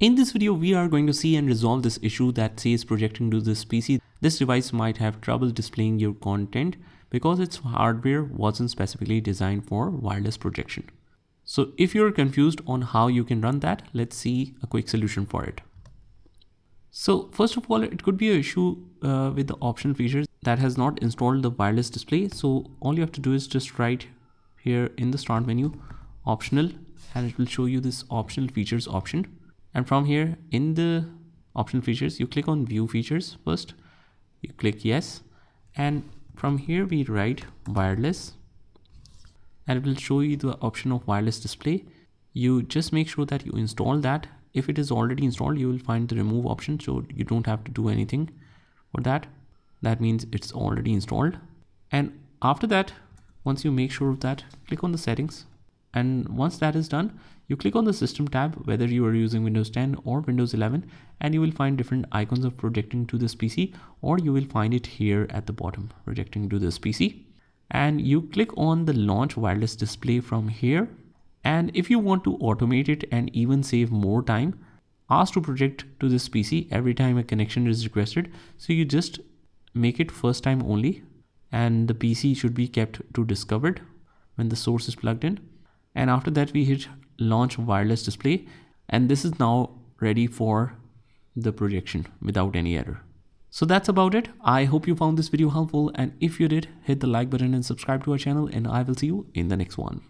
In this video, we are going to see and resolve this issue that says projecting to this PC. This device might have trouble displaying your content because its hardware wasn't specifically designed for wireless projection. So if you're confused on how you can run that, let's see a quick solution for it. So first of all, it could be an issue with the optional features that has not installed the wireless display. So all you have to do is just write here in the start menu, optional, and it will show you this optional features option. And from here in the optional features, you click on view features first, you click yes. And from here we write wireless and it will show you the option of wireless display. You just make sure that you install that. If it is already installed, you will find the remove option. So you don't have to do anything for that. That means it's already installed. And after that, once you make sure of that, click on the settings. And once that is done, you click on the system tab, whether you are using Windows 10 or Windows 11, and you will find different icons of projecting to this PC, or you will find it here at the bottom, projecting to this PC. And you click on the launch wireless display from here. And if you want to automate it and even save more time, ask to project to this PC every time a connection is requested. So you just make it first time only, and the PC should be kept to discovered when the source is plugged in. And after that we hit launch wireless display, and this is now ready for the projection without any error. So that's about it. I hope you found this video helpful, and if you did, hit the like button and subscribe to our channel, and I will see you in the next one.